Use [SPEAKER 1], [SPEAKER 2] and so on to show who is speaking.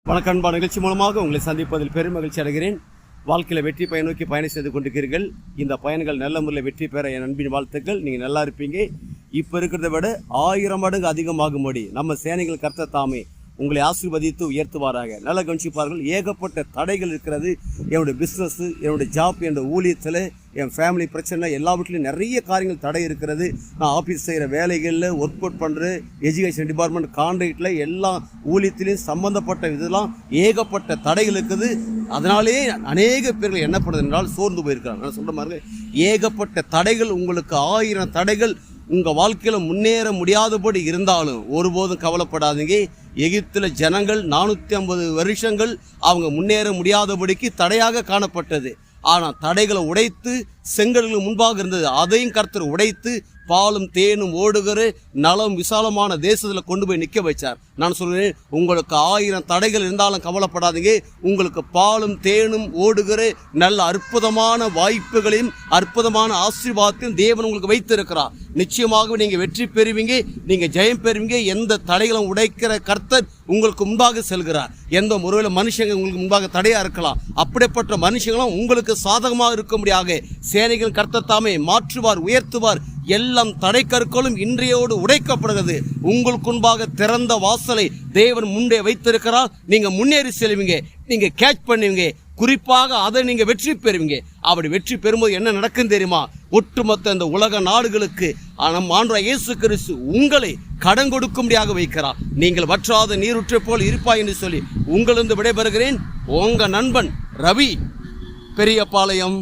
[SPEAKER 1] வணக்கம் அன்பா. நிகழ்ச்சி மூலமாக உங்களை சந்திப்பதில் பெரும் மகிழ்ச்சி அடைகிறேன். வாழ்க்கையில் வெற்றி பயன் நோக்கி பயணம் செய்து கொண்டிருக்கிறீர்கள். இந்த பயணங்கள் நல்ல முறையில் வெற்றி பெற என் அன்பின் வாழ்த்துக்கள். நீங்கள் நல்லா இருப்பீங்க. இப்போ இருக்கிறத விட 1000 மடங்கு அதிகமாகும்படி நம்ம சேனைகள் கர்த்தர் தாமே உங்களை ஆசீர்வதித்து உயர்த்துவாராக. நல்லா கவனிச்சுப்பார்கள். ஏகப்பட்ட தடைகள் இருக்கிறது. என்னுடைய பிஸ்னஸ், என்னுடைய ஜாப், என்னுடைய ஊழியத்தில், என் ஃபேமிலி பிரச்சனை, எல்லா வீட்லையும் நிறைய காரியங்கள் தடை இருக்கிறது. நான் ஆஃபீஸ் செய்கிற வேலைகளில், ஒர்க் அவுட் பண்ணுற எஜுகேஷன் டிபார்ட்மெண்ட், கான்ட்ராக்டில், எல்லா ஊழியத்திலையும் சம்மந்தப்பட்ட இதெல்லாம் ஏகப்பட்ட தடைகள் இருக்குது. அதனாலே அநேக பேர்கள் என்ன பண்ணுறது என்றால் சோர்ந்து போயிருக்கிறாங்க. நான் சொல்கிற மாதிரி ஏகப்பட்ட தடைகள், உங்களுக்கு 1000 தடைகள் உங்கள் வாழ்க்கையில் முன்னேற முடியாதபடி இருந்தாலும் ஒருபோதும் கவலைப்படாதீங்க. எகிப்தில் ஜனங்கள் 450 வருஷங்கள் அவங்க முன்னேற முடியாதபடிக்கு தடையாக காணப்பட்டது. ஆனால் தடைகளை உடைத்து செங்கல்களுக்கு முன்பாக இருந்தது, அதையும் கர்த்தர் உடைத்து பாலும் தேனும் ஓடுகிற நலம் விசாலமான தேசத்தில் கொண்டு போய் நிற்க வச்சார். நான் சொல்கிறேன், உங்களுக்கு 1000 தடைகள் இருந்தாலும் கவலைப்படாதீங்க. உங்களுக்கு பாலும் தேனும் ஓடுகிற நல்ல அற்புதமான வாய்ப்புகளையும் அற்புதமான ஆசீர்வாதத்தையும் தேவன் உங்களுக்கு வைத்திருக்கிறார். நிச்சயமாகவே நீங்கள் வெற்றி பெறுவீங்க, நீங்கள் ஜெயம் பெறுவீங்க. எந்த தடைகளும் உடைக்கிற கர்த்தர் உங்களுக்கு முன்பாக செல்கிறார். எந்த முறையில் மனுஷங்க உங்களுக்கு முன்பாக தடையாக இருக்கலாம், அப்படிப்பட்ட மனுஷங்களும் உங்களுக்கு சாதகமாக இருக்க முடியாத சேனைகள் கர்த்தர் தாமே மாற்றுவார், உயர்த்துவார். எல்லாம் தடை கற்களும் இன்றையோடு உடைக்கப்படுகிறது. உங்களுக்கு முன்பாக திறந்த வாசலை தேவன் முன்னே வைத்திருக்கிறார். நீங்க முன்னேறி செல்வீங்க, நீங்க கேட்ச் பண்ணுவீங்க. குறிப்பாக அதை நீங்க வெற்றி பெறுவீங்க. அப்படி வெற்றி பெறும்போது என்ன நடக்கும் தெரியுமா? ஒட்டுமொத்த இந்த உலக நாடுகளுக்கு நம் ஆண்டவராகிய இயேசு கிறிஸ்து உங்களை கடன் கொடுக்கும்படியாக வைக்கிறார். நீங்கள் வற்றாத நீருற்றை போல் இருப்பாய் என்று சொல்லி உங்களிருந்து விடைபெறுகிறேன். உங்க நண்பன் ரவி, பெரியபாளையம்.